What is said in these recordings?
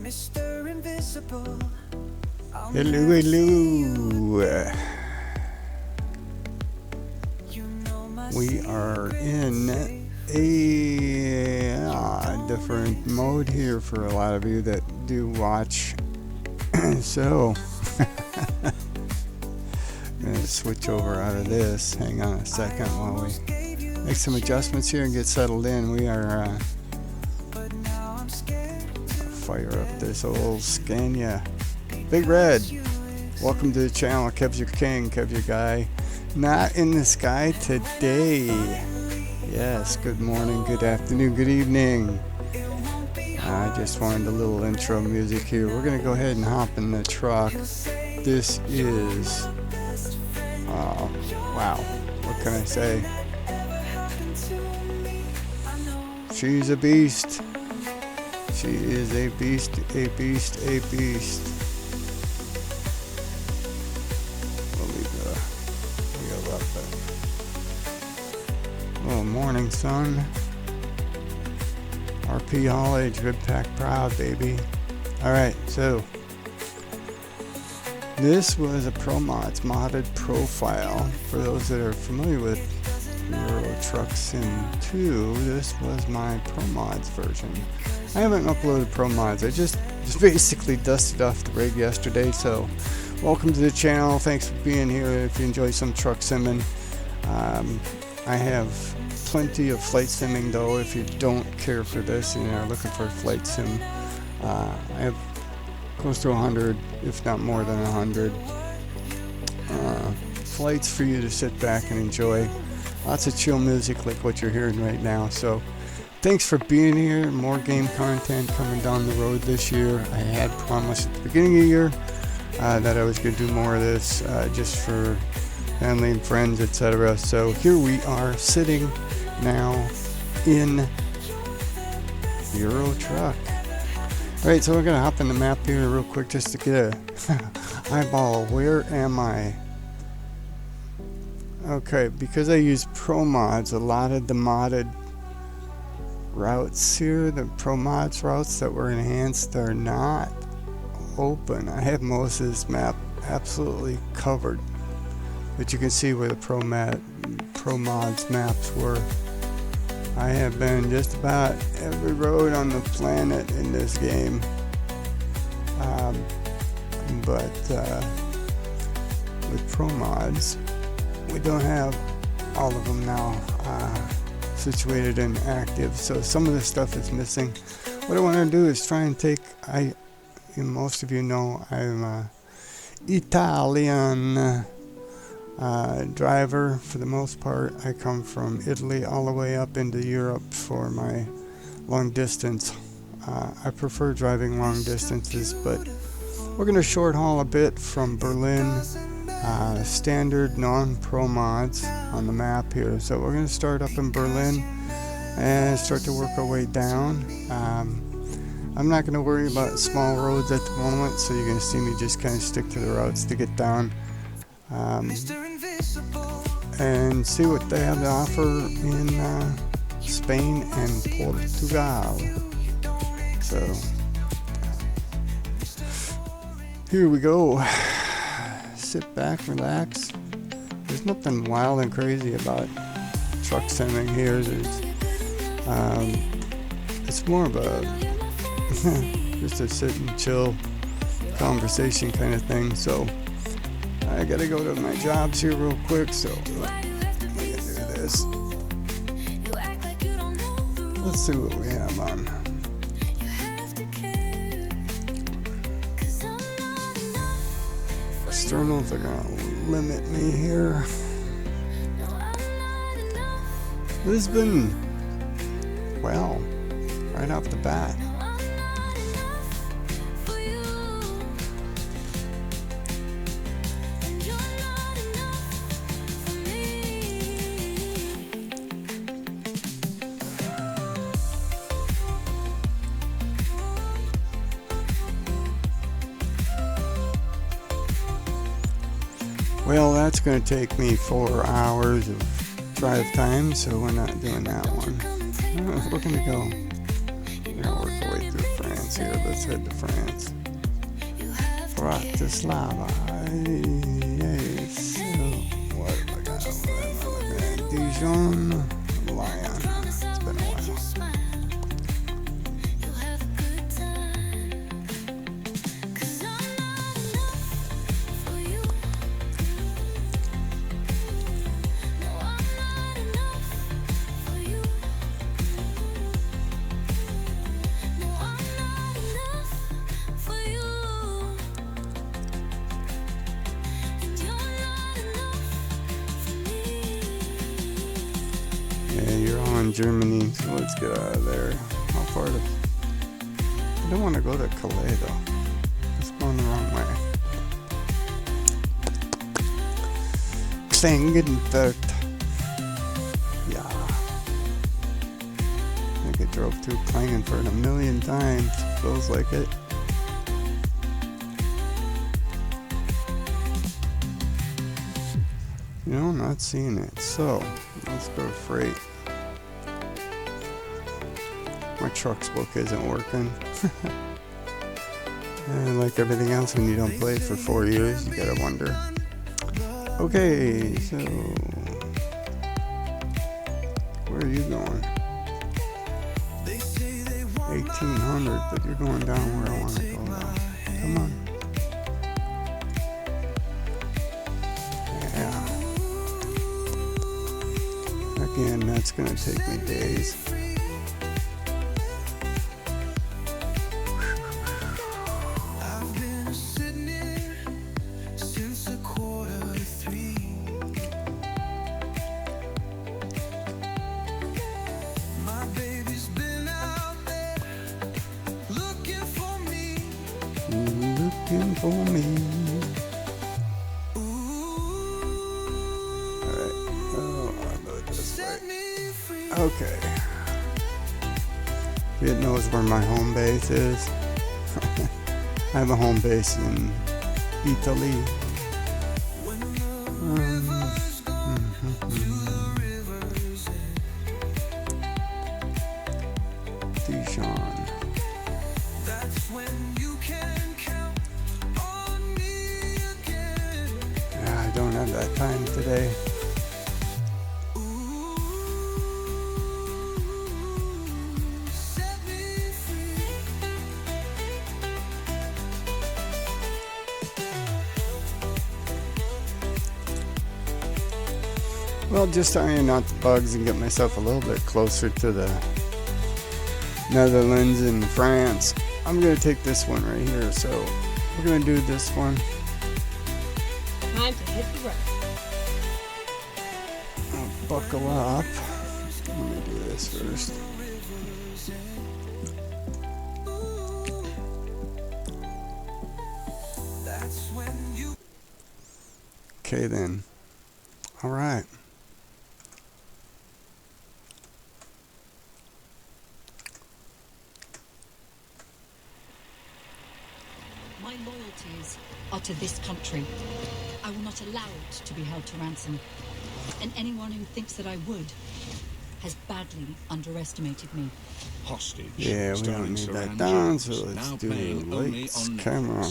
Hello, hello. We are in a different mode here for a lot of you that do watch. So, I'm going to switch over out of this. Hang on a second while we make some adjustments here and get settled in. We are fire up this old Scania. Big Red, welcome to the channel. Kev's your king, Kev your guy. Not in the sky today. Yes, good morning, good afternoon, good evening. I just wanted a little intro music here. We're going to go ahead and hop in the truck. This is, wow, what can I say? She's a beast. She is a beast, a beast, a beast. We'll leave the wheel up there. Oh, morning, sun. RP haulage, good pack proud, baby. Alright, so this was a ProMods modded profile. For those that are familiar with Euro Truck Sim 2, this was my ProMods version. I haven't uploaded ProMods. I just basically dusted off the rig yesterday. So, welcome to the channel. Thanks for being here. If you enjoy some truck simming, I have plenty of flight simming though. If you don't care for this and are looking for a flight sim, I have close to 100, if not more than 100 flights for you to sit back and enjoy. Lots of chill music like what you're hearing right now. So thanks for being here. More game content coming down the road this year. I had promised at the beginning of the year that I was going to do more of this just for family and friends, etc. So here we are sitting now in Euro Truck. Alright, so we're going to hop in the map here real quick just to get a eyeball. Where am I? Okay, because I use ProMods, a lot of the modded routes here, the ProMods routes that were enhanced, are not open. I have most of this map absolutely covered, but you can see where the ProMods maps were. I have been just about every road on the planet in this game, but with ProMods we don't have all of them now situated and active, so some of the stuff is missing. What I want to do is try and take, most of you know I'm a Italian driver for the most part. I come from Italy all the way up into Europe for my long distance. I prefer driving long distances, but we're going to short haul a bit from Berlin. Standard non-ProMods on the map here. So we're going to start up in Berlin and start to work our way down. I'm not going to worry about small roads at the moment, so you're going to see me just kind of stick to the routes to get down and see what they have to offer in Spain and Portugal. So here we go. Sit back, relax. There's nothing wild and crazy about truck simming here. It's more of a just a sit and chill conversation kind of thing. So I gotta go to my jobs here real quick. So let me do this. Let's see what we have on. Externals are gonna limit me here. Lisbon, well, right off the bat. Well, that's going to take me 4 hours of drive time, so we're not doing that one. We're going to go, work our way through France here. Let's head to France. Bratislava. Yes. What have I got over there? Am I looking at Dijon? Lyon. It's been a while. Yeah, you're on Germany, so let's get out of there. How far to... I don't want to go to Calais, though. It's going the wrong way. Klingenfurt. Yeah. I think I drove through Klingenfurt a million times. Feels like it. You know, I'm not seeing it. So, let's go to freight. My truck's book isn't working. And like everything else, when you don't play for 4 years, you gotta wonder. Okay, so where are you going? 1800, but you're going down where I want to go now. Come on. Yeah. Again, that's gonna take me days. Looking for me. Alright. Oh, I'll go this way. Okay. It knows where my home base is. I have a home base in Italy. Dijon. I don't have that time today. Well, just to iron out the bugs and get myself a little bit closer to the Netherlands and France, I'm going to take this one right here. So we're going to do this one. Time to hit the road. I'll buckle up. Let me do this first. Okay then. All right. My loyalties are to this country. I will not allow it to be held to ransom. And anyone who thinks that I would has badly underestimated me. Hostage. Yeah, we don't need that down, so let's do lights, camera.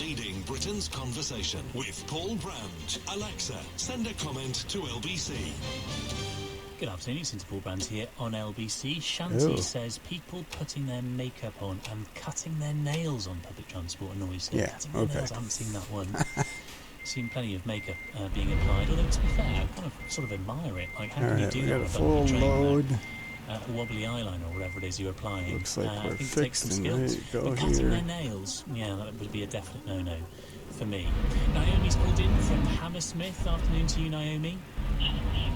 Leading Britain's conversation with Paul Brand. Alexa, send a comment to LBC. Good afternoon, it's Paul Brand here on LBC. Shanti says people putting their makeup on and cutting their nails on public transport annoys her. Yeah, Cutting their nails, I haven't seen that one. Seen plenty of makeup being applied, although to be fair, I kind of sort of admire it. Like, how can you do that got a with full load. Wobbly eyeliner or whatever it is you're applying? Looks like we're I think it takes some fixed and ready skills. to go But cutting here. their nails, yeah, that would be a definite no-no for me. Naomi's called in from Hammersmith. Afternoon to you, Naomi.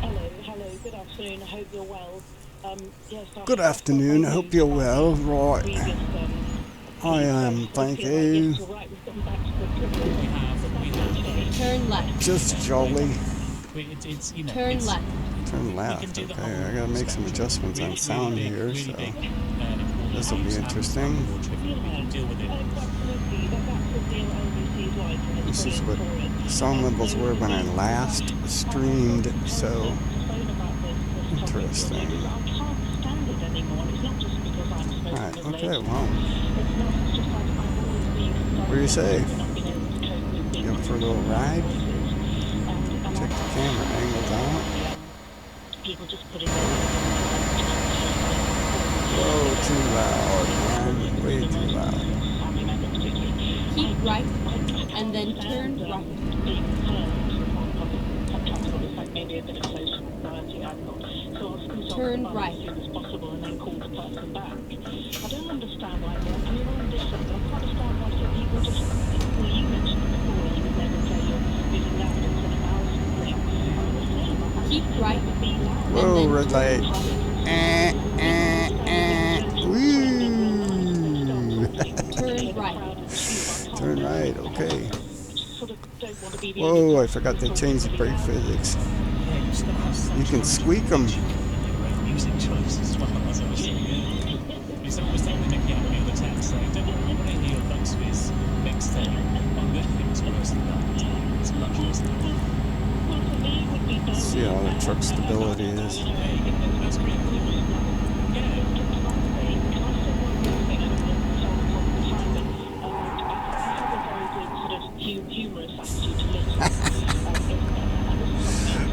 Hello, good afternoon, I hope you're well. Yes, Good afternoon, I hope you're well. Right. I am, thank you. Turn left. Just jolly. Turn left. Turn left, okay. I gotta make some adjustments on sound here, so this will be interesting. This is what sound levels were when I last streamed, so interesting. Alright, Okay, wow. What do you say? You up for a little ride? Check the camera angles out. People just putting their Whoa, too loud, man. Way too loud. Keep right and then turn right. Turn right. As soon as possible and then call the person back. I don't understand why more. I mean, on this, I can't understand why some people just. Well, you mentioned it before. You would never say you're using that instead of ours thing. I'm the same. Keep right. Whoa, red light. Woo! Turn right. Turn right, okay. Whoa, I forgot they changed the brake physics. You can squeak them. Music choice as well, as I was saying earlier. It's always taking the mickey out of me all the time, saying, don't worry, when I hear your Luxvis mixtape, I'm going to think it's worse than that. It's much worse than that. See how the truck stability is. That's pretty cool. Yeah.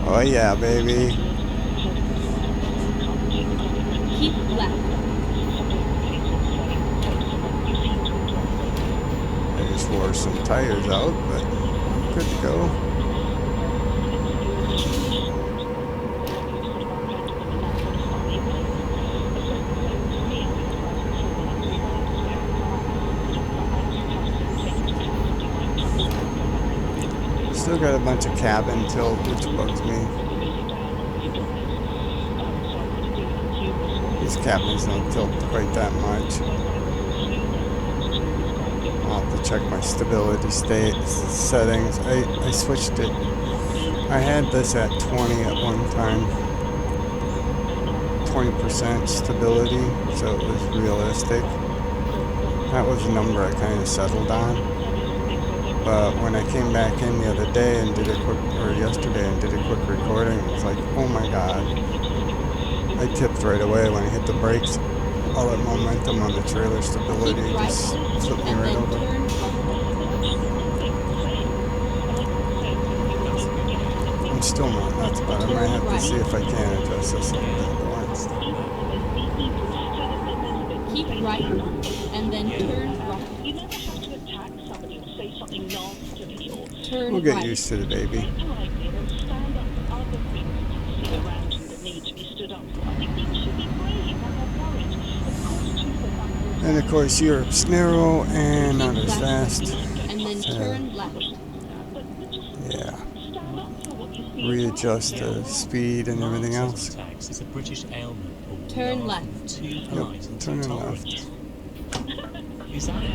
Oh yeah, baby. Keep left. I just wore some tires out, but good to go. Still got a bunch of cabin tilt, which bugs me. These cabins don't tilt quite that much. I'll have to check my stability settings. I switched it. I had this at 20 at one time. 20% stability, so it was realistic. That was the number I kind of settled on. But when I came back in the other day and did a quick, or yesterday and did a quick recording, it was like, oh my god. I tipped right away when I hit the brakes. All that momentum on the trailer stability just flipped me right over. I'm still not nuts, but I might have to see if I can adjust this a little bit more. Keep right and then turn right. You never have to attack somebody or say something nasty or Turn We'll get right. used to the baby. politely and stand up for other things that you see around you that need to be stood up for. I think people should be brave and have courage. Of course, too, And of course, Europe's narrow and not as fast. And then turn left. Yeah. Readjust the speed and everything else. It's a British ailment. Turn left. Too polite and too turn tolerant. left. Is that it? I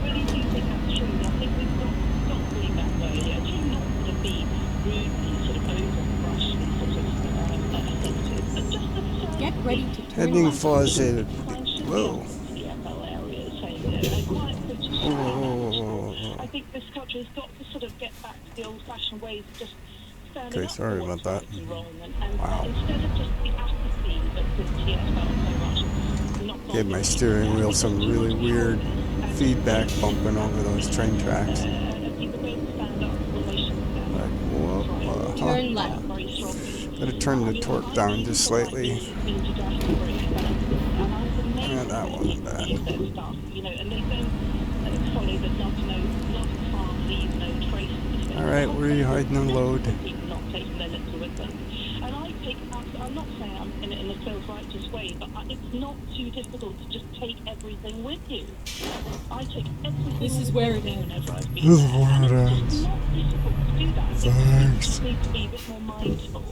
really do think that's true. I think we've got doing that way. And you're not going to be rudely sort of over-brushly sort of offensive. But just the Get ready to turn Heading left. for the... Whoa. I think this country has got to sort of get back to the old-fashioned ways of just standing Okay, up sorry for what's about that. right and wrong, and Wow. instead of just the apathy that the TS felt so much. Gave my steering wheel some really weird feedback bumping over those train tracks. Like, whoop, Turn left. Gotta turn the torque down just slightly. Yeah, that wasn't bad. Alright, where are you hiding the load? I'm not saying I'm in it in a self-righteous way, but it's not too difficult to just take everything with you. I take everything. This is where it ends. ends. Whenever I've been This is there. where And it it's ends. just not difficult to do that. Thanks. You just need to be a bit more mindful.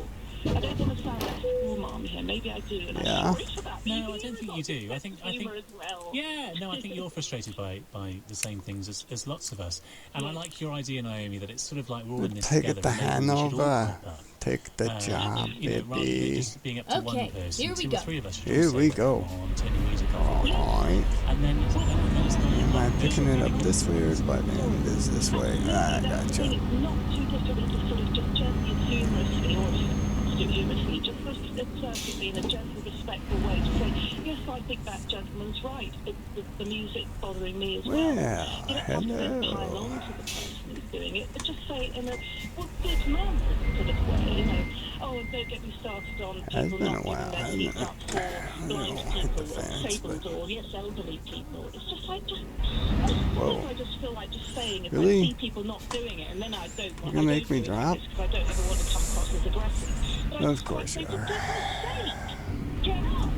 I don't want to sound like a school mom here. Maybe I do. And Yeah. I'm sorry for that. No, I don't think you do. I think. Humor as well. Yeah, no, I think you're frustrated by the same things as lots of us. And I like your idea, Naomi, that it's sort of like we're all in this Take together. it to and maybe we should all Hanover. like that. Take the job, You know, rather than baby. just being up to one Okay, person, here we two go. or three of us should Here all say, we go. "Come on, turn your music off." Alright. And then it's not Am I picking it up this way or by the end is this way? Ah, I That's the thing. gotcha. It's not too difficult to sort of just gently and humorously or unity, just assertively in a gentle, respectful way to say, yes, I think that gentleman's right. The music bothering me as well. Well, You don't have to then pile hello. on to the person who's doing it, but just say in a good man sort of way, you know. Oh, and don't get me started on Has people been a not giving while, their hasn't seats it? up for I blind don't hit the people or fence, disabled but or, yes, elderly people. It's just like, whoa. I just feel like just saying, if I Really? see people not doing it, and then I don't You're want gonna to make me do it drop? because I don't ever want to come across as aggressive. But I Of just quite course say, you for are. goodness sake, get up!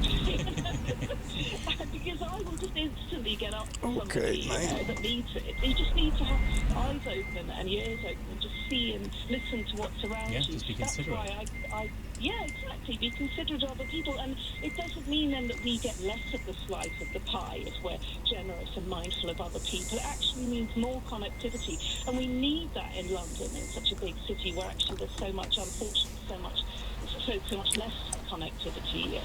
Because I will just instantly get up for Okay, somebody mate. that needs it. You just need to have eyes open and ears open and just see and listen to what's around Yeah, you. just be That's considerate. why yeah, exactly. Be considerate of other people. And it doesn't mean then that we get less of the slice of the pie if we're generous and mindful of other people. It actually means more connectivity. And we need that in London, in such a big city where actually there's so much, unfortunately, so much less connectivity.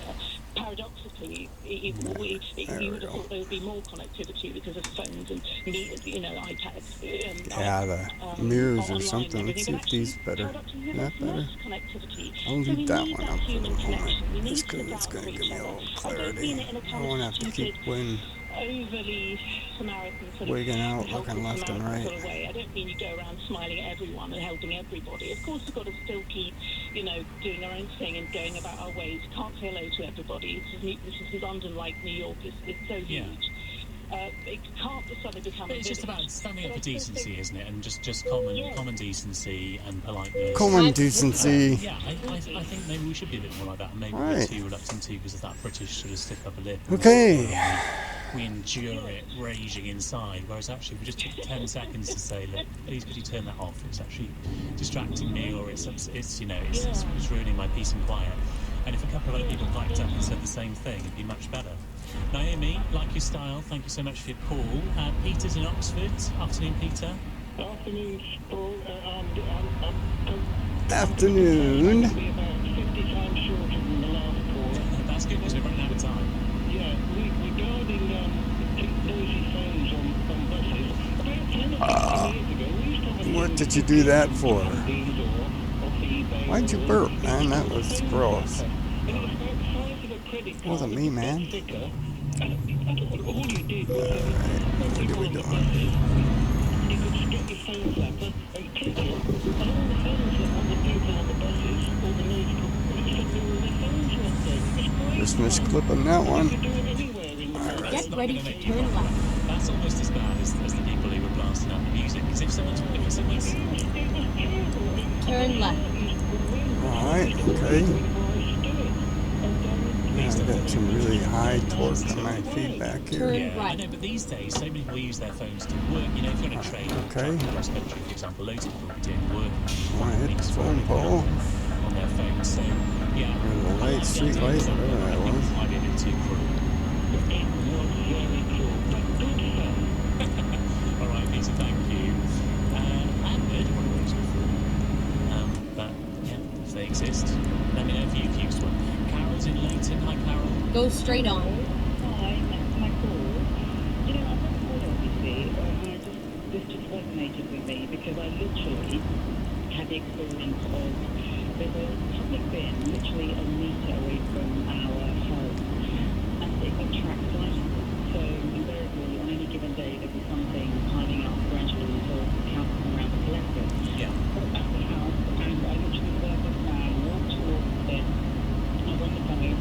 Paradoxically, you would have thought there would be more connectivity because of phones and iPads. Yeah, the mirrors or online something. and Let's see everything, if but these actually, better. paradoxically, Is there's that better? less connectivity. I'll So we leave that need one that up for the human moment. connection. We need Just to because look it's out going for to each give me a other. little I don't clarity. mean it in a I kind won't of have to keep stupid, overly Samaritan sort wigging out, of looking helpful left and Samaritan right. sort of way. I don't mean you go around smiling at everyone and helping everybody. Of course, we've got to still keep, doing our own thing and going about our ways. Can't say hello to everybody. This is London, like New York, it's so Yeah. huge. It can't suddenly become But a it's just village. about standing up But for I still decency, think- isn't it? And just common decency and politeness. Common decency. Yeah, I think maybe we should be a bit more like that, and maybe we're Right. too reluctant to because of that British sort of stiff upper lip. And Okay. we endure it raging inside, whereas actually we just took 10 seconds to say, look, please could you turn that off? It's actually distracting me, or it's ruining my peace and quiet. And if a couple of other people piped up and said the same thing, it'd be much better. Naomi, like your style, thank you so much for your call. Peter's in Oxford. Afternoon, Peter. Afternoon, Paul. Afternoon. Be about 50 times shorter than the last caller. That's good because we're running out of time. Yeah, regarding noisy phones on buses, about 10 or 15 years ago, we used to have What did you do that for? these or off eBay. Why'd you burp, man? That was gross. And it was about the size of a credit card. Wasn't me, man. Thicker. All you did was Alright, what are we doing? you could get your phone flapper and click it, and all the phones that on the people on the buses, all the noise, all their phones went dead. It was great. Christmas clip on that You one. could do it anywhere in the world. Get not ready gonna to make you turn proper. left. That's almost as bad as the people who were blasting out the music. Because if someone's It was terrible. Turn left. Alright, okay. Yeah, I got some really high torque on my feedback here. Turn yeah, I right. know, but these days, so many people use their phones to work. You know, if you're on a train or Okay. traveling cross country, for example, loads of people will be doing work I want to hit the phone pole. on their phones. So, yeah. Or the I light, like the street idea light, of something, whatever but I that think was. it might be a bit too cruel. All right, Peter, thank you. I haven't heard of one of those before. But, yeah, if they exist, let me know if you've used one. Carol's in Leighton. Hi, Carol. Go straight on. Hi, thanks for my call. I've got a call obviously, and this just resonated with me because I literally had the experience of there's a public bin literally a metre away from our home, and it attracts light. So invariably on any given day there'll be something piling up gradually until council come around to collect it. Yeah. So at the house, and I literally observed this man walk towards the bin. I was on the phone.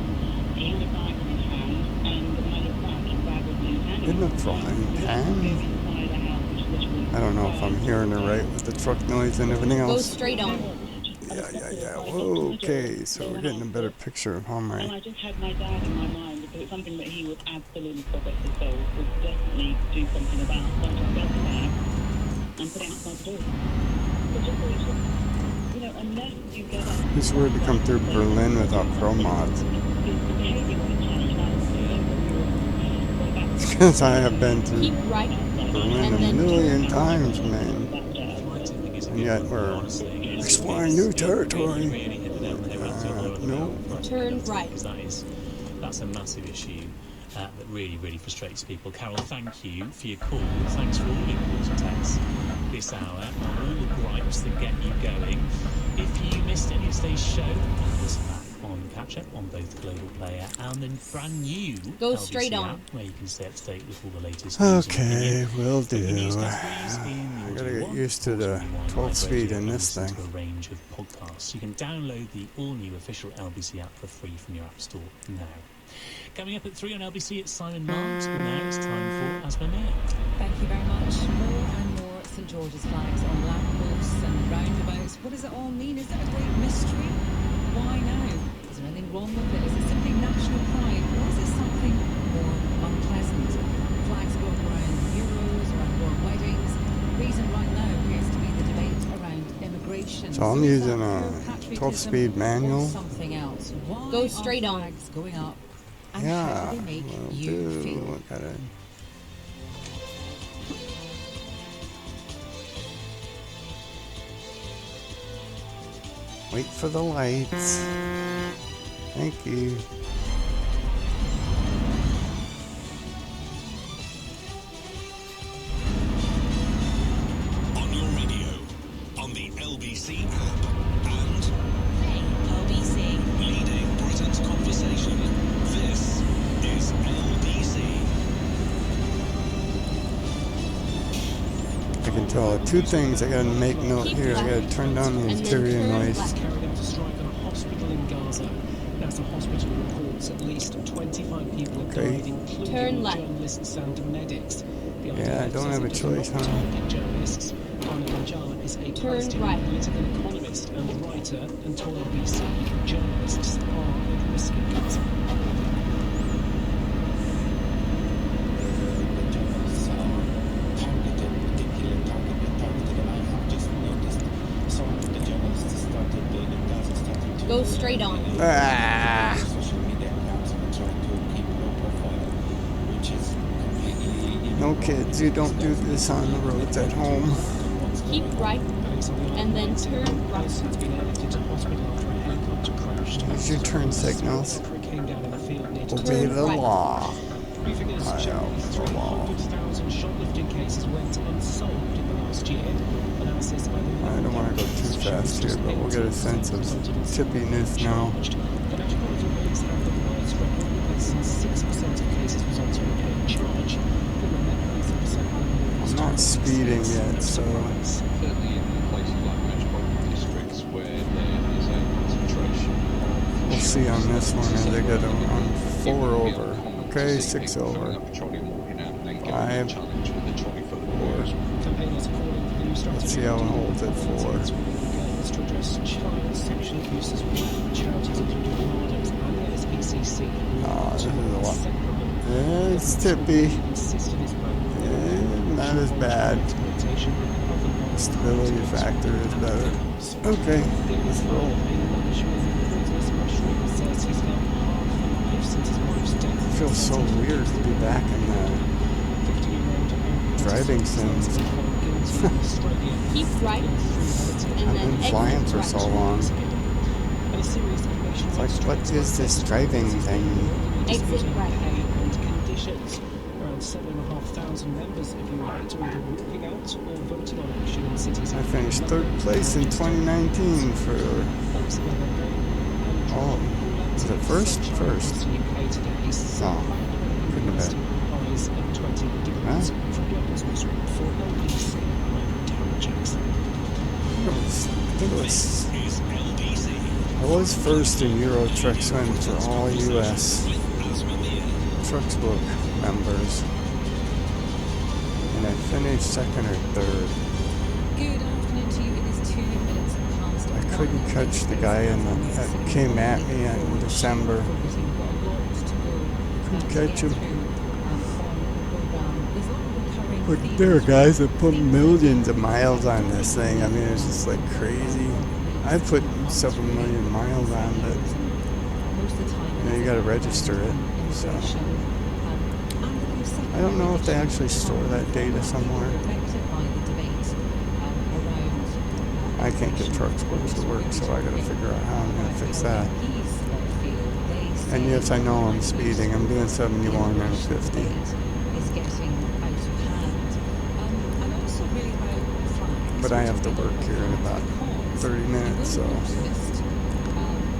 He had a bag in his hand, and when I looked back, his bag was in his hand. In the frying pan? I don't know if I'm hearing it right with the truck noise and everything Go else. straight on. Yeah. Okay, so we're getting a better picture of how And my... I just had my dad in my mind because it's something that he would absolutely possess his soul, would definitely do something about. So I just grabbed the bag and put it outside the door. But just so it's, unless you get up... It's weird to come through Berlin without pro mods. Because I have been through Keep right. Berlin a and then million turn times, man. Flighting thing is a And good yet one, we're honestly. exploring new territory. Really hit the nail on the head with your loyal No. Turn right. Because that's a massive issue that really frustrates people. Carol, thank you for your call. Thanks for all your calls and texts this hour on all the gripes that get you going. If you missed any of today's show, listen back on catch up on both Global Player and the brand new Go LBC straight on. app, where you can stay up to date with all the latest news and Okay, opinion. will From the news do. categories in the I Audio gotta get One, used to the Audio One 12 Live speed Radio, in and this listen thing. to a range of podcasts. You can download the all-new official LBC app for free from your app store now. Coming up at 3 on LBC, it's Simon Marks, but now it's time for Asma Mir. Thank you very much. More and more St George's flags on lampposts and roundabouts. What does it all mean? Is it a great mystery? Why now? Is there anything wrong with it? Is it simply national pride? Or is it something more unpleasant? Flags go up around Euros, around world weddings. The reason right now appears to be the debate around immigration. So I'm is using that a pure patriotism 12-speed manual. or something else? Why Go are straight on. flags going up? And how Yeah, do they make will you do. feel? Gotta wait for the lights. Thank you. On your radio, on the LBC app, and Hey, LBC. leading Britain's conversation. This is LBC. I can tell two things I gotta make note here. I gotta turn down the interior noise. Carried out a strike at a hospital in Gaza. NASA hospital reports at least 25 people have Okay. died, including Turn left. journalists and medics. The Yeah, I IDF don't says have a it does choice, not huh? target journalists. Ana Najjar is a Turn Palestinian right. political economist and writer, and told LBC journalists are at risk in Gaza. Go straight on. Ah! No kids, you don't do this on the roads at home. Keep right and then turn right. Has been airlifted to hospital after a helicopter crashed. Here's your turn signals. After it came down in a field near Obey the right. law. New figures I show know the law. 300,000 shoplifting cases went unsolved in the last year. Analysis by the I don't want to go too fast here, but we'll get a sense of tippiness now. The Metropolitan Police have the worst record, with less than 6% of cases resulting in a paid charge. Criminal net police officer Alan Moore I'm not speeding yet, so Certainly in places like metropolitan districts where there is a concentration of we'll see on this one as I get on 4 over. Okay, 6 over. 5. Campaigners calling for the new strategy Let's see how it holds at 4. girls to address child sexual abuse as well. Charities including Mardo's and the SPCC. Ah, this is a lot. Yeah, it's tippy. Insisted his program. Yeah, not as bad. Stability factor is better. Okay, let's roll. It feels so weird to be back in the driving sims. Keep right and I've then been flying exit for right. so long. It's like, what is this driving thing? Exit right. Conditions. Around 7,500 members of Unite are either walking out or voting on action in cities. I finished 3rd place in 2019 for, oh, is it first? First. Oh, couldn't have been. Huh? I think it was, I was first in Euro Truck Swim for all US Trucks Book members, and I finished 2nd or 3rd. Good afternoon to you. It is 2 minutes past. I couldn't catch the guy that came at me in December. Couldn't catch him. But there are guys that put millions of miles on this thing. I mean, it's just like crazy. I put several million miles on it. You know, you gotta register it. So I don't know if they actually store that data somewhere. I can't get truck books to work, so I gotta figure out how I'm gonna fix that. And yes, I know I'm speeding. I'm doing 71 and 50. But I have to work here in about 30 minutes, so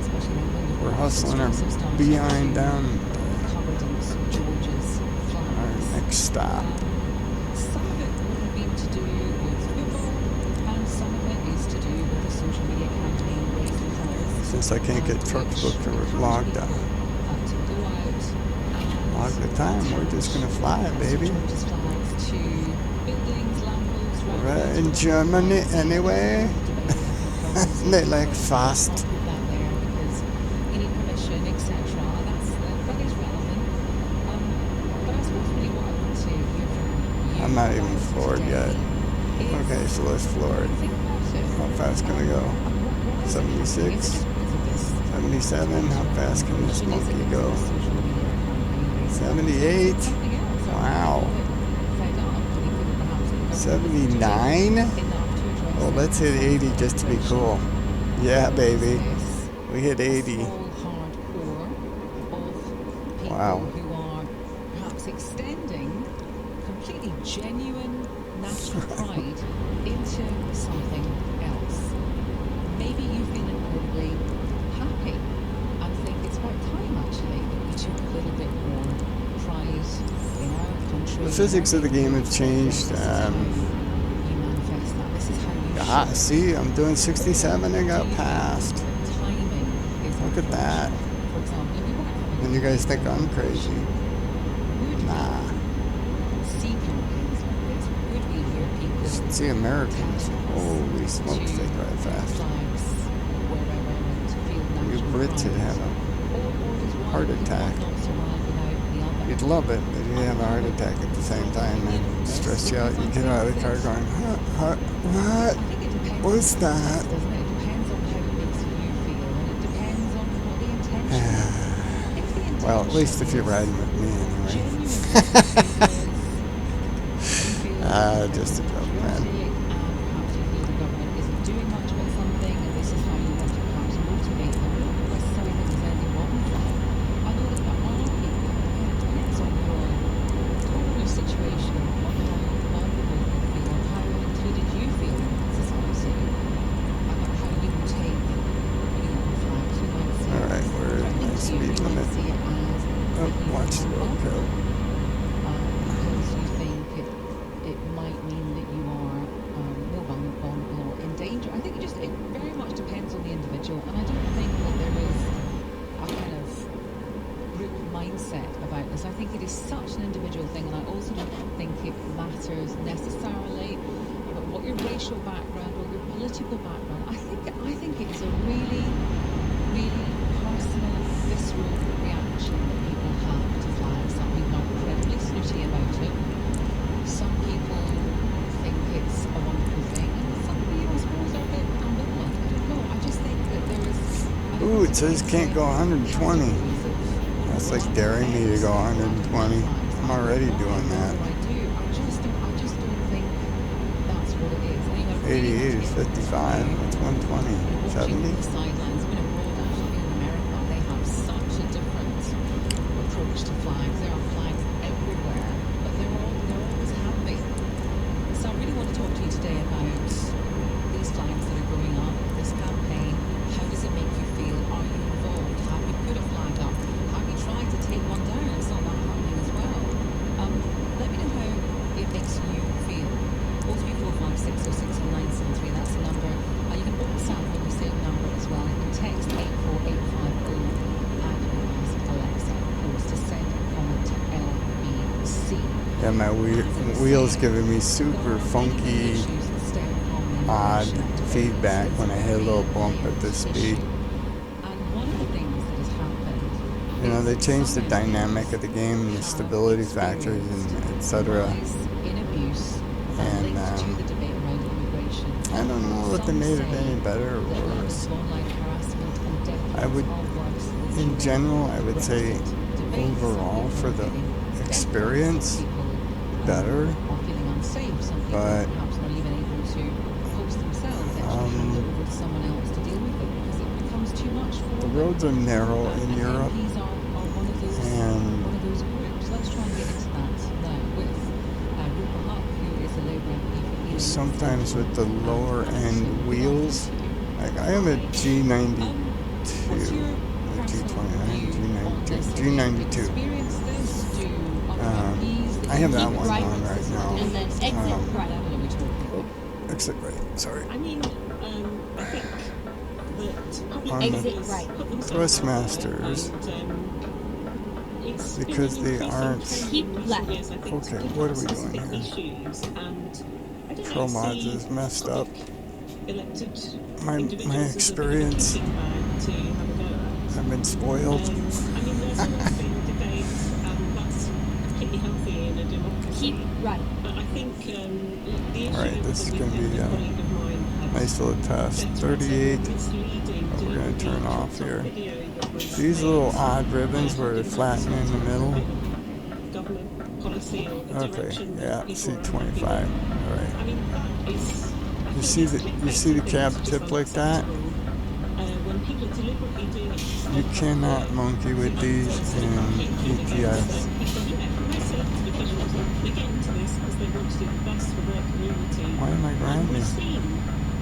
especially when we're hustling our behind down our next stop. some of it would have been to do with football, and some of it is to do with the social media campaign Raising Colours. Since I can't get trucks booked or logged To go out and log the time, we're just gonna fly, baby. George's flags to buildings, lampposts, We're in Germany anyway. They like fast. Put that there because you need permission, etc. That is relevant. But I suppose really what I want to hear from you. I'm not even floored yet. is Okay, so let's floor it. think about it. How fast can we go? 76, 77. How fast can this monkey go? 78. Wow. 79. Oh, let's hit 80 just to be cool. Yeah, baby. We hit 80. Wow. Who are perhaps extending completely genuine national pride into something else. Maybe you feel incredibly happy and think it's about time actually that we took a little bit more pride in our country. The physics of the game have changed. You manifest that. This is how you See, I'm doing 67 and got passed. timing is Look at that. for example, if we weren't having And you guys think I'm crazy. Nah. see campaigns like this, would we hear people See, Americans, holy smokes, they drive fast. flags wherever and to feel You national Brits would pride? have a Or does one heart think attack. one not survive without the other? You'd love it, but you have a heart attack at the same time, man. Stress you out. You get out of the car going, what? I think it depends What's on that? doesn't it? It depends on how it makes you feel, and it depends on what the intention is. If the intention Well, at least if you're is riding with me, anyway. Just a joke, man. Perhaps you feel the government isn't doing much about something, and this is how you want to perhaps motivate them. Not necessarily think there's anything wrong with that. I know that there are people, and it depends on your situation, on how vulnerable you feel, on how included you feel in society, about how you would take, flags. You might see All right, it we're at my as speed you might limit. see it as Oh, watch the road, Carol. because you think it might mean that you are more vulnerable or in danger. I think it very much depends on the individual, and I don't think that there is a kind of group mindset about this. I think it is such an individual thing, and I also don't think it matters necessarily about what your racial background or your political background. I think it is a really, really personal, visceral reaction that people have to flags. Some people are incredibly snooty about it. Some people think it's a wonderful thing, and some people, I suppose, are a bit ambivalent. I don't know. I just think that there is. Ooh, it says can't go 120. That's like daring me to go 120. I'm already doing that. I just don't think that's what it is. Anyway, 88 is 55. That's 120. 70. The sidelines, been abroad actually in America, they have such a different approach to flags. There are flags everywhere, but there always have been. So I really want to talk to you today about these flags that are going up, this campaign. How does it make you feel? Are you involved? Have you put a flag up? Have you tried to take one down? It's not that happening as well. Let me know how it makes you feel. 0345 606 973, that's the number. You can WhatsApp on the same number as well. You can text 84850 and ask Alexa, of course, to send a comment to LBC. Yeah, my wheel's giving me super funky, odd feedback when I hit a little bump at this speed. And one of the things that has happened, You know, they changed the dynamic of the game, the stability factors, and etc. in abuse And linked to the debate around immigration. I don't know if they Some made it say any better or that levels worse. of online harassment and decades I would, of worse in general, I would say debates. overall for the experience, better. Or feeling unsafe. Some people But, perhaps not even able to post themselves, actually hand it over to someone else to deal with it because it becomes too much for The them. roads are narrow in Europe, MPs are one of those and groups. Let's try and get into that now with Rupert Huck, who is a Labour MP for Ealing. sometimes with the lower end wheels, Like, I have a G92, What's your a personal view on G29, this? G92. Experience this? Do you appease the I have that Keep one right on right now. and then exit right. level are we talking? Oh, exit right, sorry. I mean, I think that public On the figures right. put themselves out there Thrustmasters, and, it's because been an they increasing aren't... trend Keep in recent left. years, I think, to Okay, pick what up are we doing specific here? issues, and I don't Pro know, mods see is messed up. public elected My individuals as a bit of a experience, kicking bag to have a go at. I've been spoiled. I mean, there's always been debate, and that's completely healthy in a democracy. Keep right. But I think the issue Alright, this is that going to be a a colleague of mine had nice little test. said to us, 38, misleading but we're going to turn off TikTok here. video that was These made, little odd ribbons where they're flatten in the middle. government policy or the Okay, direction that yeah, people are unhappy C25. with. Alright. I mean, that is. I You think see it's the clickbait cab things, tip just like that? unacceptable. When people are deliberately doing it, You cannot monkey with these in ETS. most elected officials, they get into this because they want to do the best for their community. Why am I And grinding? we've seen,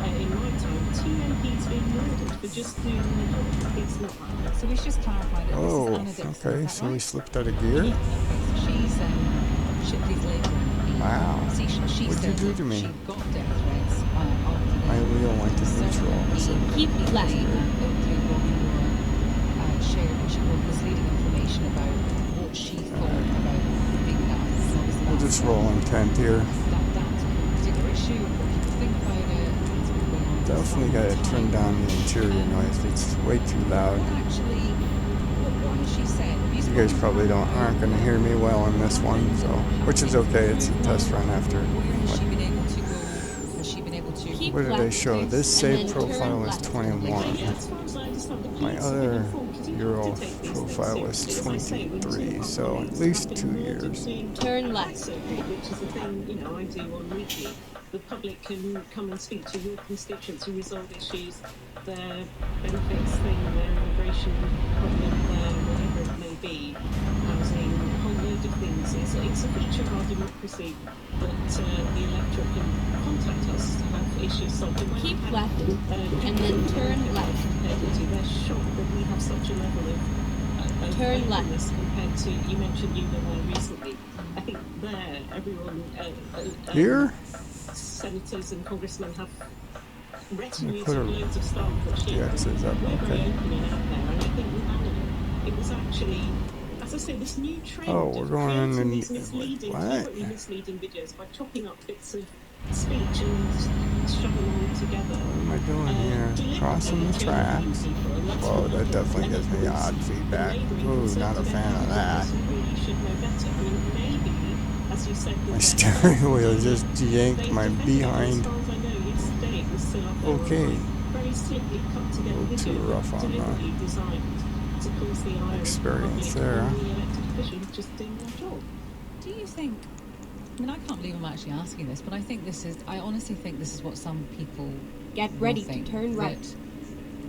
in my time, 2 MPs being murdered for just doing their job. It's not right. So we should just clarify that Oh, this is Anna Dixon, okay, is that so we right? slipped out of gear? Okay, so she's Shipley's Labour MP. Wow. See, she What'd you said do that to me? she got death threats after My wheel went to neutral. So Keep left. Shared what she called misleading information about what she thought about big nuts. Obviously, we'll just roll in 10th here. that particular issue, what people think about it, what's been going on. Definitely got to turn down the interior noise. It's way too loud. Actually, what has she said? You guys probably aren't going to hear me well in this one, so which is okay. It's a test run after. Where has she been able to go? Has she been able to Keep What did they left, show? This and save then profile turn was left. 21. Yeah, as far as I understand, the My police have been other informed, 'cause you Euro have to take these things profile was seriously. As I say, when 23, two so at colleagues least have 2 been murdered years. doing Turn a left. bike circuit, which is the thing, I do on weekly. The public can come and speak to your constituents and resolve issues, their benefits thing, their immigration problem, whatever it may be, housing, a whole load of things. It's a feature of our democracy that the electorate can contact us to have issues solved. And when Keep I've had, left, and then turn left. compared to, they're shocked that we have such a level of Turn left. openness compared to, you mentioned you were there recently. I think there, everyone, Here? senators and congressmen have retinues put of loads of staff that the X's up, we're very okay. open and out there, and I think with Anna, it was actually, as I say, this new trend Oh, we're of going creating in these misleading, what? deliberately misleading videos by chopping up bits of speech and shoving them all together. What am I doing here? Crossing the tracks? Whoa, that definitely gives me odd feedback. Ooh, not a fan of that. My steering wheel just yanked my behind. Okay. A little too rough on the experience there. Do you think? I mean, I can't believe I'm actually asking this, but I honestly think this is what some people Get will ready think, to turn right.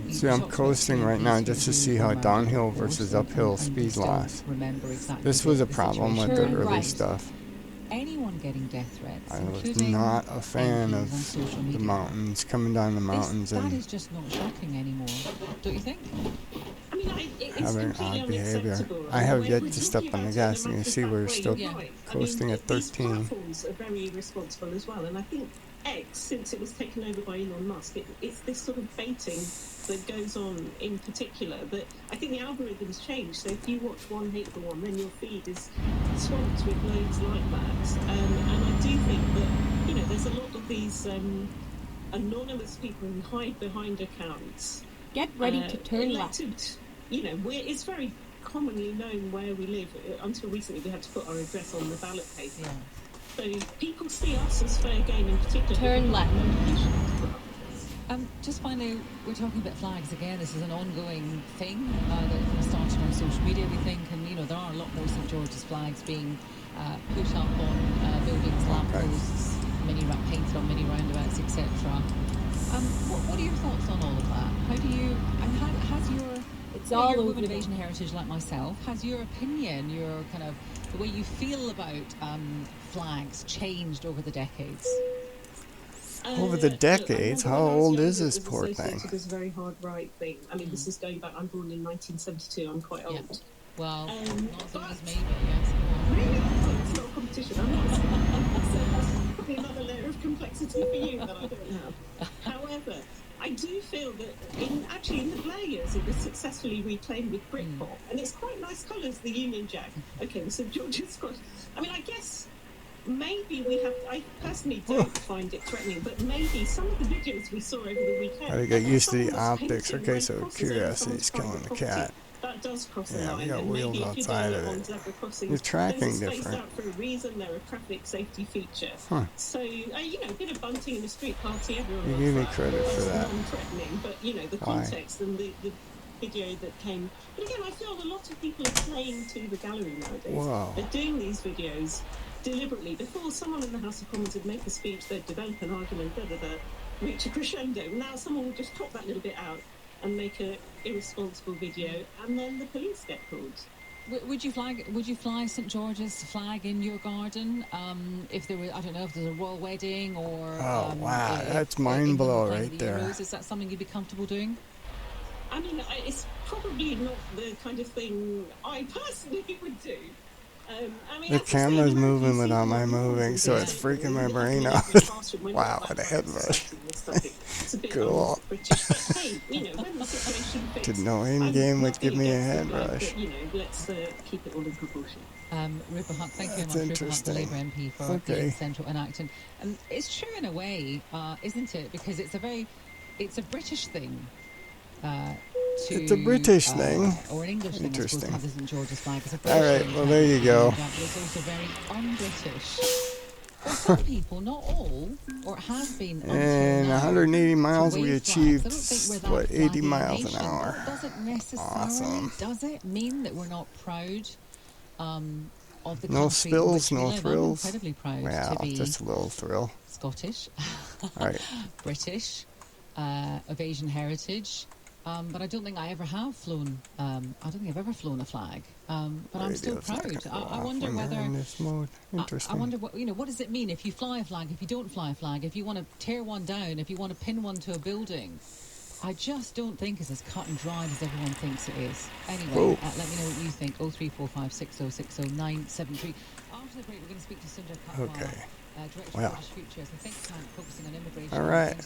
that See, I'm coasting right now just to see how downhill versus uphill speed loss. Remember exactly This was a problem with the Turn early right. stuff. anyone getting death threats, I was including not a fan MPs on of social the media. mountains, coming down the mountains That and is just not shocking anymore, don't you think? I mean, it's having completely odd behavior. unacceptable. I have When yet we're to step talking on the about it gas, in and a you see we're matter-of-fact still way, you're right. I coasting mean, at these 13. platforms are very irresponsible as well, and I think X, since it was taken over by Elon Musk, it's this sort of baiting that goes on in particular, that I think the algorithms change. So if you watch one hateful one, then your feed is swamped with loads like that. And I do think that, there's a lot of these anonymous people who hide behind accounts. Get ready to turn left. It's very commonly known where we live. Until recently, we had to put our address on the ballot paper. Yeah. So people see us as fair game in particular. Turn left. Just finally, we're talking about flags again. This is an ongoing thing that started on social media, we think, and there are a lot more St George's flags being put up on buildings, lampposts, painted on mini roundabouts, etc. What are your thoughts on all of that? How do you? And has your? It's all you're a over woman of now. Asian heritage like myself. Has your opinion, your kind of the way you feel about flags changed over the decades? Over the Look, decades, I how remember when I was old younger, is this it was poor associated thing? as a very hard right thing. I mean, this is going back. I'm born in 1972. I'm quite Yeah. old. Well, not as old But as me, but yes. really, oh, it's not a competition. I'm not. So that's probably another layer of complexity for you that I don't have. However, I do feel that in the Blair years, it was successfully reclaimed with Britpop, and it's quite nice colours. The Union Jack. Okay, the St George's Squad. I mean, I guess. Maybe we have. I personally don't find it threatening, but maybe some of the videos we saw over the weekend. Gotta get used to the someone was optics. painting Okay, red so crosses over Curiosity's someone's killing private the property. cat. That does cross a Yeah, line, we got and wheels maybe if you're outside doing of it on it. zebra crossings, You're tracking those are spaced different. out for a reason. They're a traffic safety feature. Huh. So a bit of bunting in a street party, everyone You loves give me that. credit for That's that. non-threatening, but the Why? context and the video that came. But again, I feel a lot of people are playing to the gallery nowadays. Whoa. They're doing these videos deliberately. Before someone in the House of Commons would make a speech, they'd develop an argument, reach a crescendo. Now someone will just chop that little bit out and make an irresponsible video, and then the police get called. Would you fly St George's flag in your garden if there were, I don't know, if there's a royal wedding or? Oh wow, that's mind blowing right there. Euros, is that something you'd be comfortable doing? I mean, it's probably not the kind of thing I personally would do. The camera's moving without my moving, so it's freaking my brain out. Wow, what a head rush. Cool. Didn't know in-game would give me a head rush. Let's keep it all in proportion. Rupert Hunt, thank you That's very much, Rupert Hunt, the interesting. Labour MP for Being Central and Acton. And it's true in a way, isn't it? Because it's a British thing. It's a British thing. Or an English thing, I suppose, to have the St George's flag. It's a British All right, thing, well, there you go. But it's also very un-British. For some people, not all, or it has been until And now, 180 miles, to we wave flags. achieved, I don't think we're that 80 flaggy miles an nation. hour. That doesn't necessarily, Awesome. does it mean that we're not proud of the No country spills, in which we no live? thrills. I'm incredibly proud Well, to be just a little thrill. Scottish, Right. British, of Asian heritage. But I don't think I ever have flown. I don't think I've ever flown a flag. But I'm still Radio's not proud. gonna go I off wonder when you're whether. in this mode. Interesting. I wonder what does it mean if you fly a flag, if you don't fly a flag, if you want to tear one down, if you want to pin one to a building. I just don't think it's as cut and dried as everyone thinks it is. Anyway, let me know what you think. 0345 6060 973. After the break, we're going to speak to Sundar Katwal, Okay. Director Well. of British Futures, a think tank focusing on immigration. All right.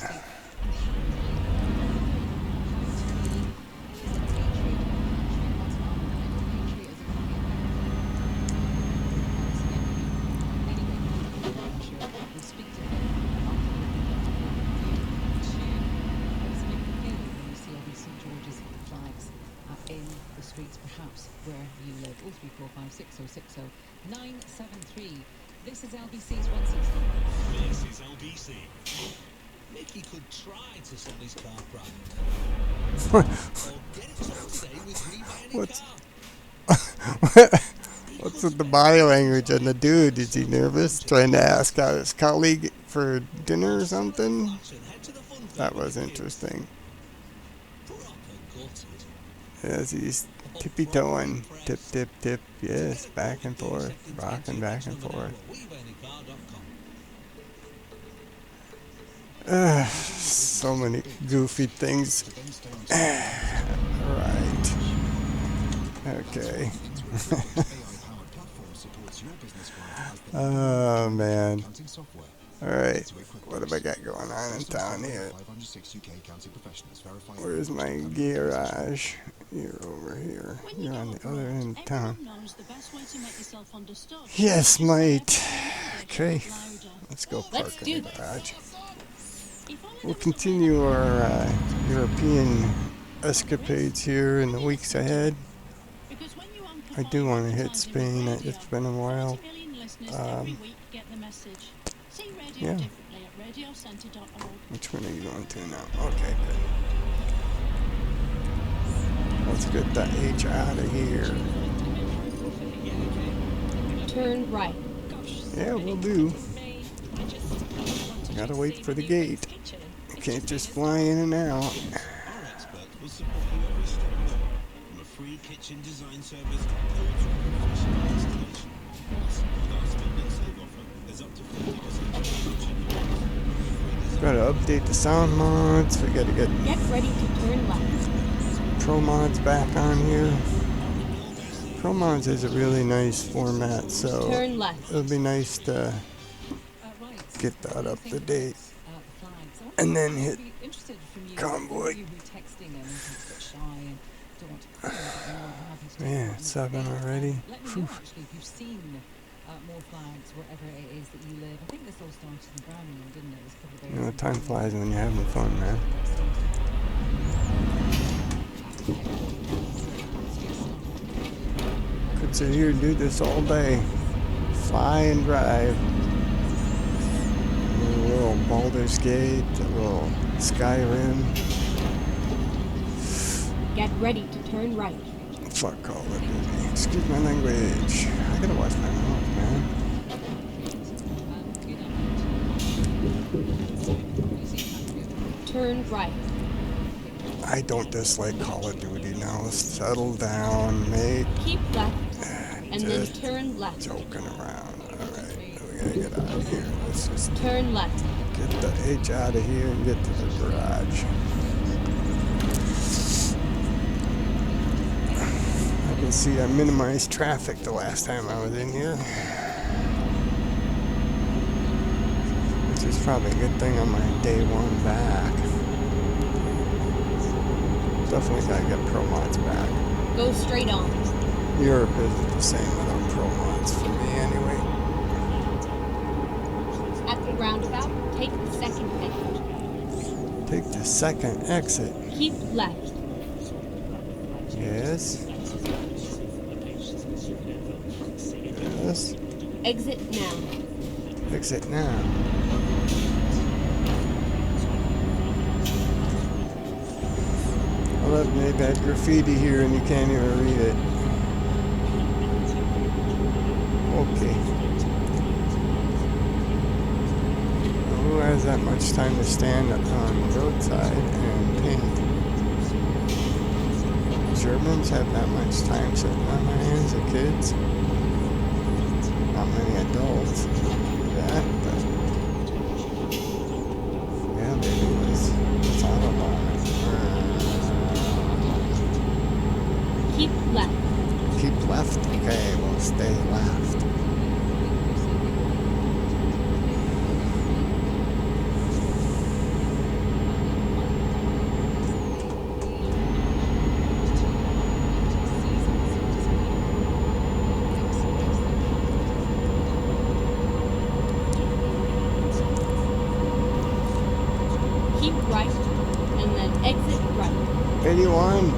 in the streets, perhaps where you live. 0345 6060 973. This is LBC's 160. This is LBC. Mickey could try to sell his car privately. Or get it sold today with We Buy Any Car. What's with the body language on the dude? Is he nervous? Trying to ask out his colleague for dinner or something? That was interesting. Yes, he's tippy-toeing. Tip, tip, tip. Yes, back and forth. Rocking back and forth. So many goofy things. Right. Okay. Oh, man. Alright. What have I got going on in town here? Where's my garage? You're over here. You're on the other end of town. Yes, mate. Okay. Let's go park in the garage. We'll continue our European escapades here in the weeks ahead. I do want to hit Spain. It's been a while. Yeah. Which one are you going to now? Okay, good. Let's get that H out of here. Turn right. Yeah, we'll do. Gotta wait for the gate. You can't just fly in and out. Our expert will support you every step of the way. From a free kitchen design service to a professional installation. Plus, with our Spend and Save offer, there's up to 50% off kitchen units. Free design Gotta update the sound mods. We gotta get Get ready to turn left. Pro mods back on here. Pro mods is a really nice format, so Turn left. it'll be nice to Right. get that up to date. The flags. And then hit I'd be interested from you, convoy. you who are texting and a bit shy and don't want to call, but you're more than happy to take Man, part in 7 the debate. already. Let me Phew. know actually if you've seen more flags wherever it is that you live. I think this all started in Birmingham, didn't it? It was a couple of days You know, in time Birmingham. flies when you're having fun, man. Could sit here and do this all day. Fly and drive. A little Baldur's Gate, a little Skyrim. Get ready to turn right. Fuck Call of Duty. Excuse my language. I gotta watch my mouth, man. Turn right. I don't dislike Call of Duty now. Settle down, mate. Keep left. And then Just turn left. joking around. Alright, we gotta get out of here. Let's just Turn left. get the H out of here and get to the garage. I can see I minimized traffic the last time I was in here. Which is probably a good thing on my day one back. Definitely gotta get Pro Mods back. Go straight on. Europe isn't the same without Pro Mods for me anyway. At the roundabout, take the second exit. Take the second exit. Keep left. Yes. Yes. Exit now. Exit now. I love maybe that graffiti here and you can't even read it. Okay. Who has that much time to stand on the roadside and paint? Germans have that much time sitting on their hands as kids. Not many adults do that, but yeah, baby, what's all about it? Keep left. Keep left? Okay, we'll stay left. Keep right. And then exit right. 81.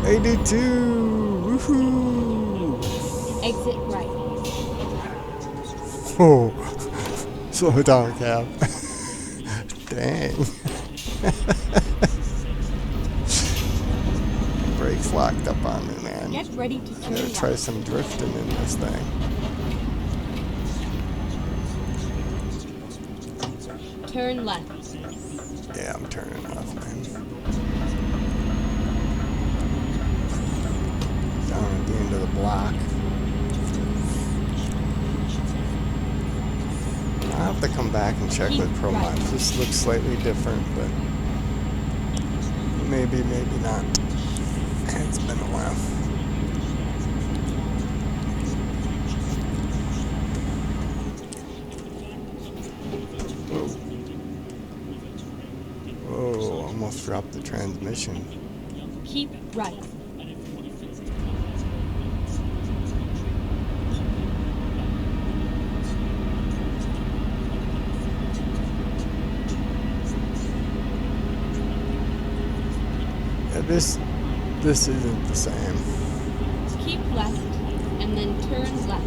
82. Woohoo. Exit right. Oh. Slow down, Cap. Dang. Brakes locked up on me, man. Get ready to I'm turn gonna try right. some drifting in this thing. Turn left. Yeah, I'm turning off, man. Down at the end of the block. I'll have to come back and check with Pro Mods. This looks slightly different, but maybe, maybe not. It's been a while. Whoa, almost dropped the transmission. Keep right. Yeah, this isn't the same. Keep left. And then turn left.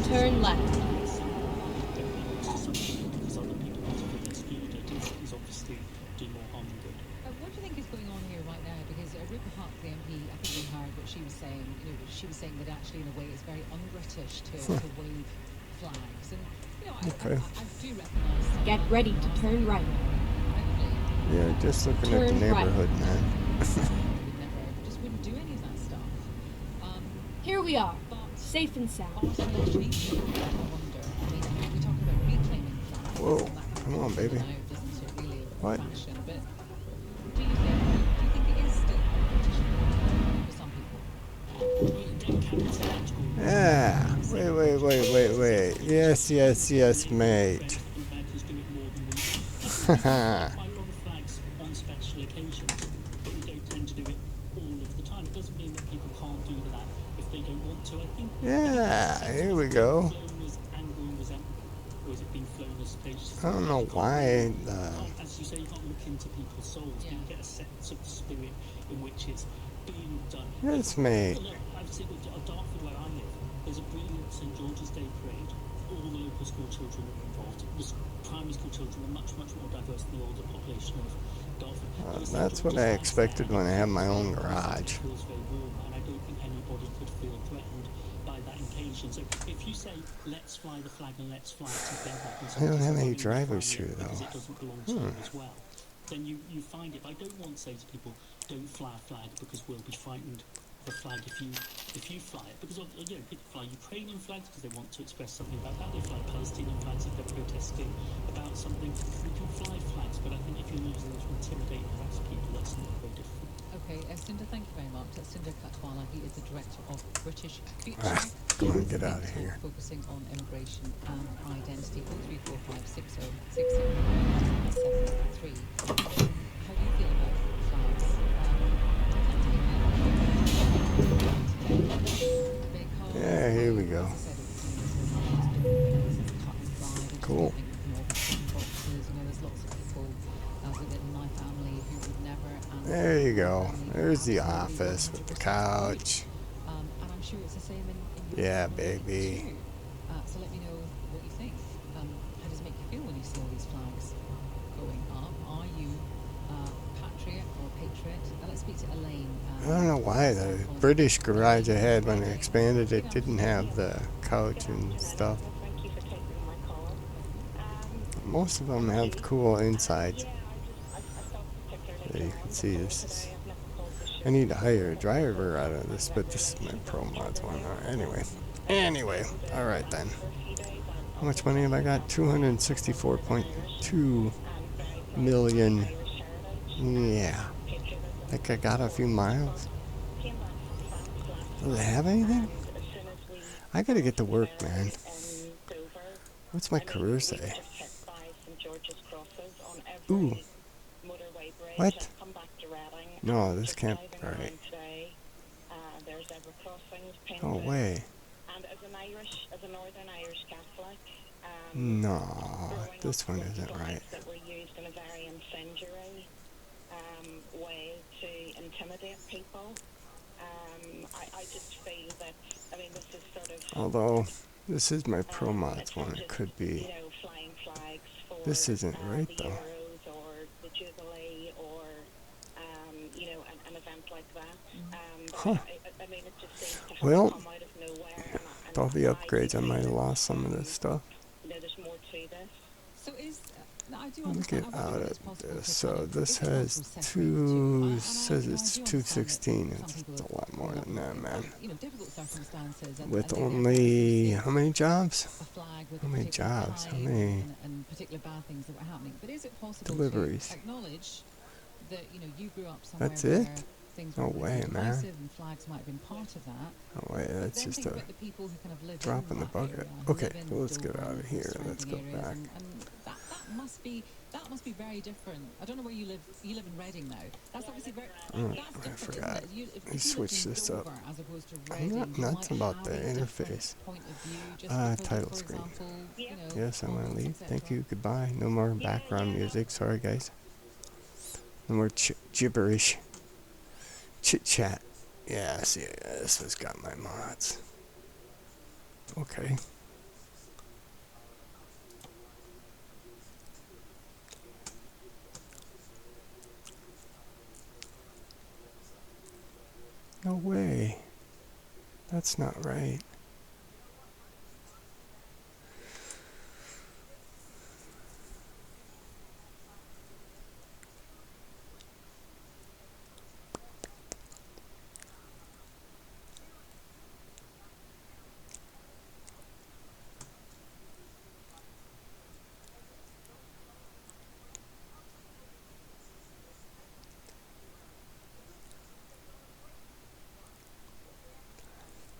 Turn left. What do you think is going on here right now? Because Rupert Hart, the MP, I think we heard what she was saying. You know, she was saying that actually, in a way, it's very un-British to wave flags. And you know, I do recognise. Get ready to turn right. Yeah, just looking at the Turn right. neighborhood, man. Just wouldn't do any of that stuff. Here we are. Safe and sound. I wonder. I mean, we're talking about reclaiming flags. Whoa, and that come on, baby. now, doesn't it really What? fashion? But do you think it is still a British flag for some people? Yeah. Wait. Yes, mate. Quite a lot of flags on special occasions, but we don't tend to do it all of the time. It doesn't mean that people can't do that if they don't want to. I think. Yeah, here we go. Flown as anger and resentment, or is it being flown as space? I don't know why. As you say, you can't look into people's souls, but you get a sense of the spirit in which it's being done. Yes, mate. Look, I've seen at Dartford where I live, there's a brilliant St George's Day parade. All the local school children are involved. The primary school children are much more diverse than the older population of Dartford. That's what I expected when I had my own garage. It feels very warm, and I don't think anybody could feel threatened by that occasion. So if you say, let's fly the flag and let's fly it together, I don't have any drivers here, because though. it doesn't belong to you as well, then you find it. But I don't want to say to people, don't fly a flag because we'll be frightened of a flag if you fly it. Because people fly Ukrainian flags because they want to express something about that. They fly Palestinian flags if they're protesting about something. We can fly flags, but I think if you're using them to intimidate and harass people, that's not very different. Okay, Cinder, thank you very much. That's Cinder Katwala. He is the director of British Future. Come on, get out of here. Focusing on immigration and identity. 0345 How do you feel about flags? Yeah, here we go. Cool. There you go. There's the office with the couch. And I'm sure it's the same in Yeah, baby. So let me know what you think. How does it make you feel when you see all these flags going up? Are you patriot or patriot? Let's speak to Elaine. I don't know why the British garage I had when I expanded it didn't have the couch and stuff. Most of them have cool insides. You can see this is, I need to hire a driver out of this, but this is my Pro Mods one. Anyway, alright then. How much money have I got? 264.2 million. Yeah. Think I got a few miles. Does it have anything? I gotta get to work, man. What's my career say? Ooh. What? No, this can't be right. No way. No, this one isn't right. That were used in a very incendiary way to intimidate people. I just feel that, I mean, this is sort of... Although, this is my Pro Mods one, it could be. Flying flags for This isn't right, the though. Euros or the Jubilee or, an event like that. Huh. I mean, it just seems to have Well, come out of nowhere. with all the upgrades, I might have lost some of this stuff. There's more to this. So is I do Let me understand. get I out wonder if of it's possible this. to So kind of- this is it has possible to separate says two? it's I do 216. understand that It's some a people lot more than that, man. difficult circumstances. And With they therefore only, see how many jobs? a flag with How a many particular jobs? How tide many and particular bad things that were happening. But is it possible deliveries? to acknowledge that you grew up somewhere That's where it? things No were really way, man. divisive and flags might have been part of that? Oh wait, But that's then just think a about the people who kind of live drop in the that bucket. area, who Okay, live in well, let's get Dover out of and here. surrounding Let's go areas, back. and that must be very different. I don't know where you live. You live in Reading now. That's obviously very. Oh, That's I different, forgot. isn't it? If Let me you lived switch in this up. Dover as opposed to I'm Reading, not you nuts might about have the a different interface. point of view, just because of, Title for screen. example, Yes, I want to comments, leave. etc. Thank you. Goodbye. No more background music. Sorry, guys. No more gibberish. Chit chat. Yeah, see, this has got my mods. Okay. No way. That's not right.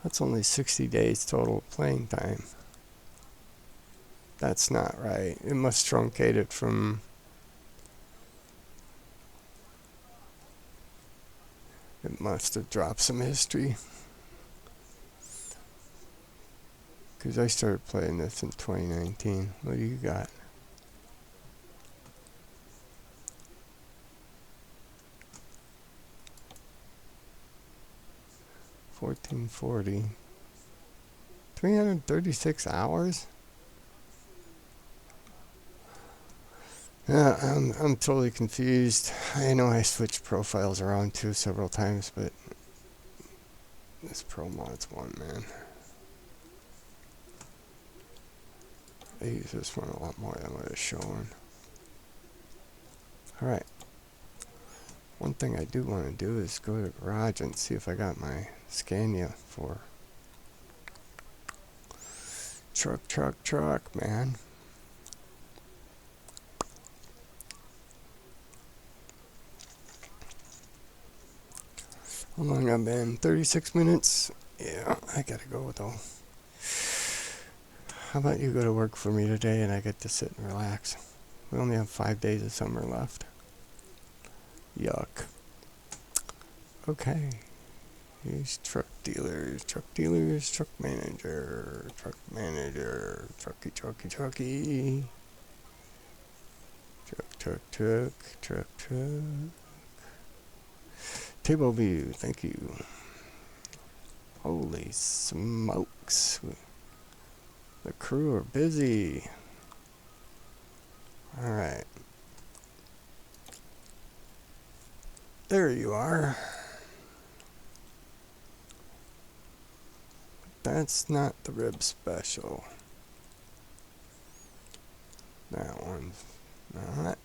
That's only 60 days total playing time. That's not right. It must truncate it from... It must have dropped some history. Because I started playing this in 2019. What do you got? $14.40. 336 hours? Yeah, I'm totally confused. I know I switched profiles around too several times, but this Pro Mods one, man. I use this one a lot more than what it's showing. Alright. One thing I do want to do is go to the garage and see if I got my Scania for truck, man. How long I've been? 36 minutes? Yeah, I gotta go though. How about you go to work for me today and I get to sit and relax? We only have 5 days of summer left. Yuck. Okay. Here's truck dealers, truck manager, trucky. Truck. Table view, thank you. Holy smokes. The crew are busy. Alright. There you are. That's not the rib special. That one's not.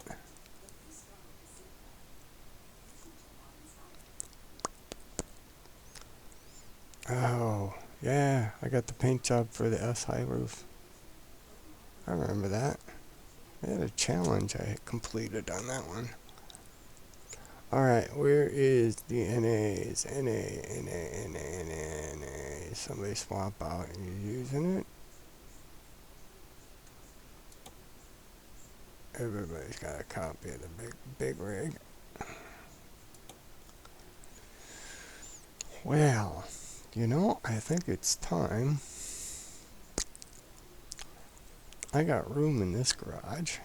Oh, yeah, I got the paint job for the S-High roof. I remember that. I had a challenge I completed on that one. Alright, where is the NAs? NA. Somebody swap out. Are you using it? Everybody's got a copy of the big rig. Well, you know, I think it's time. I got room in this garage.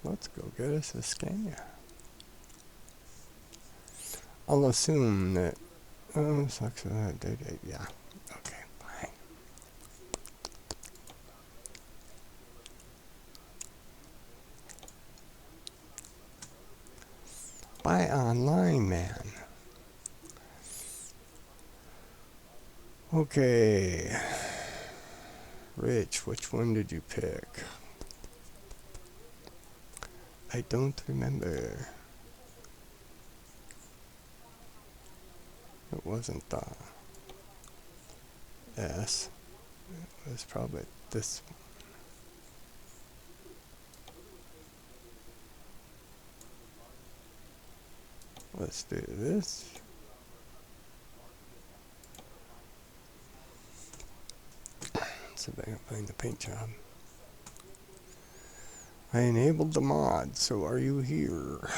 Let's go get us a Scania. I'll assume that... Oh, sucks for that. Yeah. Okay, bye. Buy online, man. Okay. Rich, which one did you pick? I don't remember. It wasn't the S. It was probably this one. Let's do this. See if I can find the paint job. I enabled the mod, so are you here?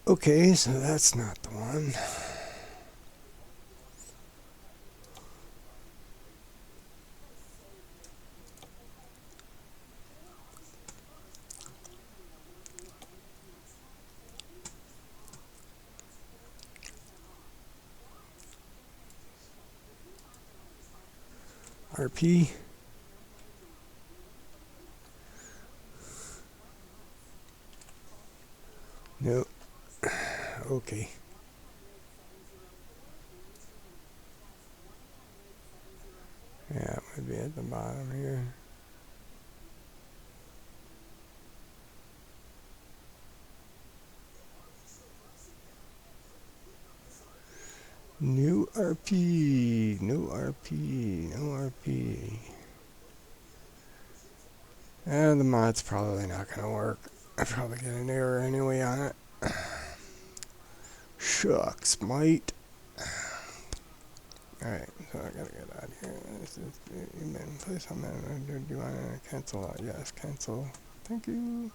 Okay, so that's not the one. RP. Nope. Okay. Yeah, it would be at the bottom here. New RP, no RP, no RP. And the mod's probably not going to work. I probably get an error anyway on it. Shucks, mate. Alright, so I gotta get out of here. This is email place. Do you want to cancel out? Yes, cancel. Thank you.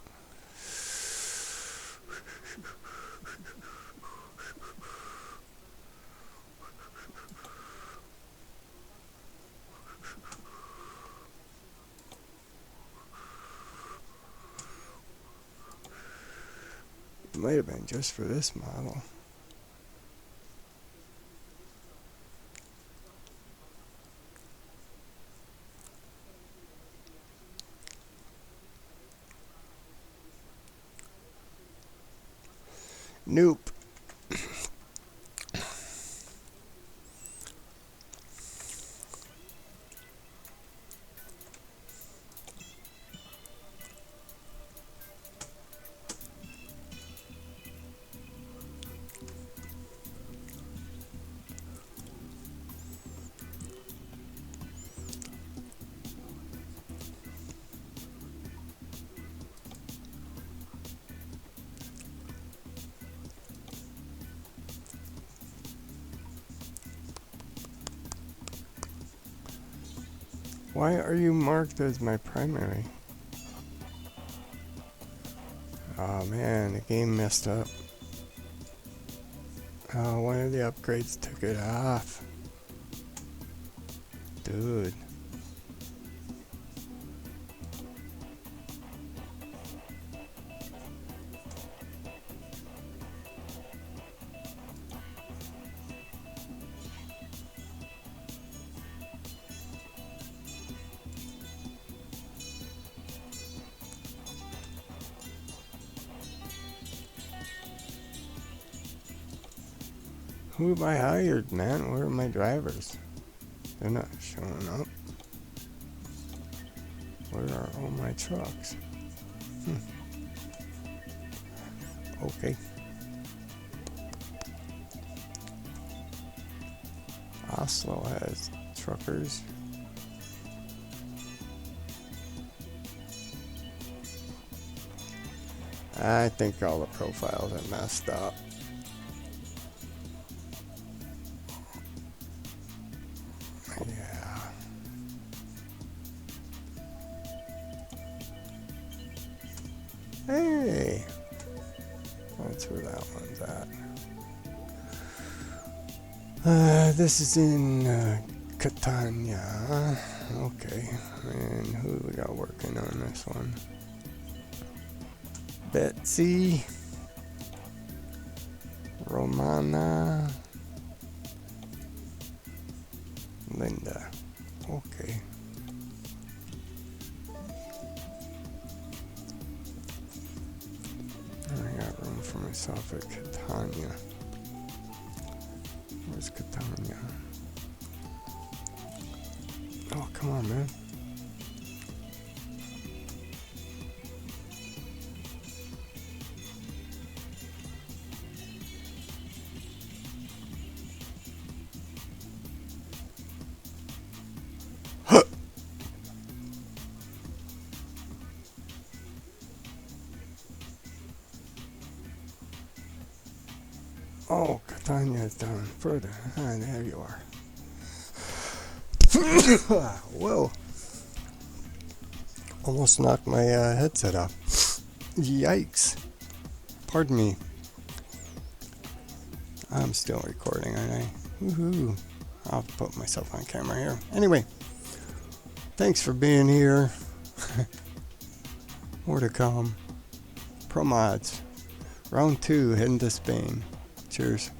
It might have been just for this model. Nope. Why are you marked as my primary? Oh man, the game messed up. Oh, one of the upgrades took it off. Dude. Who have I hired, man? Where are my drivers? They're not showing up. Where are all my trucks? Okay. Oslo has truckers. I think all the profiles are messed up. Yeah. Hey! That's where that one's at. This is in Catania. Okay. And who we got working on this one? Betsy. Romana. Linda. Okay. I got room for myself at Catania. Where's Catania? Oh, come on, man. Oh, Catania is down further. Ah, there you are. Whoa. Almost knocked my headset off. Yikes. Pardon me. I'm still recording, aren't I? Woohoo. I'll put myself on camera here. Anyway, thanks for being here. More to come. Pro mods. Round 2, heading to Spain. Cheers.